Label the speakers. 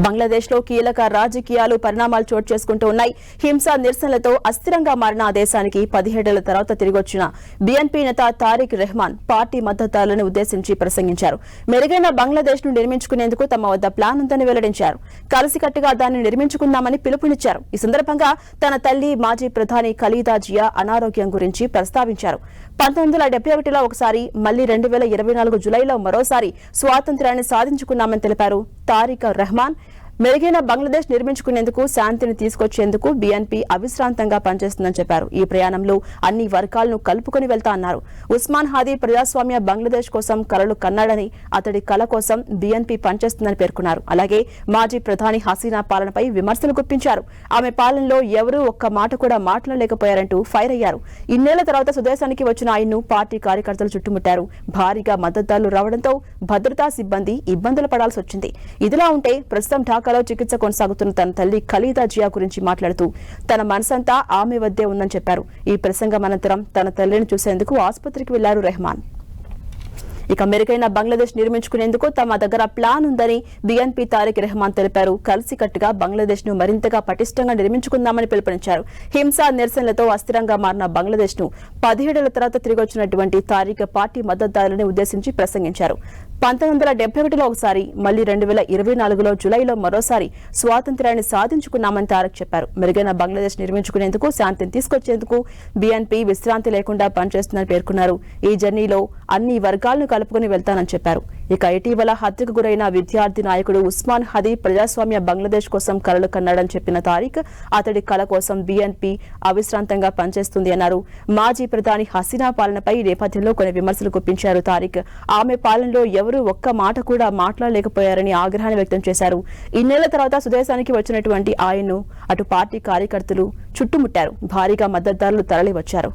Speaker 1: బంగ్లాదేశ్లో కీలక రాజకీయాలు పరిణామాలు చోటు చేసుకుంటూ ఉన్నాయి. హింసా నిరసనలతో అస్థిరంగా మారిన ఆ దేశానికి 17 ఏళ్ల తర్వాత తిరిగొచ్చిన బీఎన్పీ నేత తారిక్ రెహమాన్ పార్టీ మద్దతుదారులను ఉద్దేశించి ప్రసంగించారు. మెరుగైన బంగ్లాదేశ్ ను నిర్మించుకునేందుకు తమ వద్ద ప్లాన్ ఉందని వెల్లడించారు. కలిసికట్టుగా దాన్ని నిర్మించుకుందామని పిలుపునిచ్చారు. ఈ సందర్భంగా తన తల్లి మాజీ ప్రధాని ఖలీదా జియా అనారోగ్యం గురించి ప్రస్తావించారు. 1971లో ఒకసారి, మళ్లీ 2024 జులైలో మరోసారి స్వాతంత్ర్యాన్ని సాధించుకున్నామని తెలిపారు తారిక్ రెహమాన్. మెరుగైన బంగ్లాదేశ్ నిర్మించుకునేందుకు, శాంతిని తీసుకొచ్చేందుకు బీఎన్పీ అవిశ్రాంతంగా పనిచేస్తుందని చెప్పారు. ఈ ప్రయాణంలో అన్ని వర్గాలను కలుపుకొని వెళ్తా అన్నారు. ఉస్మాన్ హాదీ ప్రజాస్వామ్య బంగ్లాదేశ్ కోసం కలలు కన్నాడని, అతడి కల కోసం బీఎన్పీ పనిచేస్తుందని పేర్కొన్నారు. అలాగే మాజీ ప్రధాని హసీనా పాలనపై విమర్శలు గుప్పించారు. ఆమె పాలనలో ఎవరూ ఒక్క మాట కూడా మాట్లాడలేకపోయారంటూ ఫైర్ అయ్యారు. ఇన్నేళ్ల తర్వాత స్వదేశానికి వచ్చిన ఆయన్ను పార్టీ కార్యకర్తలు చుట్టుముట్టారు. భారీగా మద్దతుదారులు రావడంతో భద్రతా సిబ్బంది ఇబ్బందులు పడాల్సి వచ్చింది. ఇదిలా ఉంటే ప్రస్తుతం ఢాకాలో చికిత్స కొనసాగుతున్న తన తల్లి ఖలీదా జియా గురించి మాట్లాడుతూ తన మనసంతా ఆమె వద్దే ఉందని చెప్పారు. ఈ ప్రసంగం అనంతరం తన తల్లిని చూసేందుకు ఆసుపత్రికి వెళ్లారు రెహమాన్. ఇక మెరుగైన బంగ్లాదేశ్ నిర్మించుకునేందుకు తమ దగ్గర ప్లాన్ ఉందని బీఎన్పీ తారిక్ రెహమాన్ తెలిపారు. కలిసికట్టుగా బంగ్లాదేశ్ ను మరింతగా పటిష్టంగా నిర్మించుకుందామని పిలుపునిచ్చారు. హింసా నిరసనలతో అస్థిరంగా మారిన బంగ్లాదేశ్ ను 17 ఏళ్ల తర్వాత తిరిగొచ్చినటువంటి తారిక్ పార్టీ మద్దతుదారులను ఉద్దేశించి ప్రసంగించారు. 1971లో ఒకసారి, మళ్లీ 2024లో జులైలో మరోసారి స్వాతంత్ర్యాన్ని సాధించుకున్నామని తారిక్ చెప్పారు. మెరుగైన బంగ్లాదేశ్ నిర్మించుకునేందుకు, శాంతిని తీసుకొచ్చేందుకు బీఎన్పీ విశ్రాంతి లేకుండా పనిచేస్తుందని పేర్కొన్నారు. ఈ జర్నీలో అన్ని వర్గాలను కలుపుకుని వెళ్తానని చెప్పారు. ఇక ఇటీవల హత్యకు గురైన విద్యార్థి నాయకుడు ఉస్మాన్ హదీ ప్రజాస్వామ్య బంగ్లాదేశ్ కోసం కలలు కన్నాడని చెప్పిన తారిక్, అతడి కల కోసం బీఎన్పీ అవిశ్రాంతంగా పనిచేస్తుంది అన్నారు. మాజీ ప్రధాని హసీనా పాలనపై ఈ నేపథ్యంలో కొన్ని విమర్శలు గుప్పించారు తారిక్. ఆమె పాలనలో ఎవరూ ఒక్క మాట కూడా మాట్లాడలేకపోయారని ఆగ్రహాన్ని వ్యక్తం చేశారు. ఇన్నేళ్ల తర్వాత స్వదేశానికి వచ్చినటువంటి ఆయన్ను అటు పార్టీ కార్యకర్తలు చుట్టుముట్టారు. భారీగా మద్దతుదారులు తరలి వచ్చారు.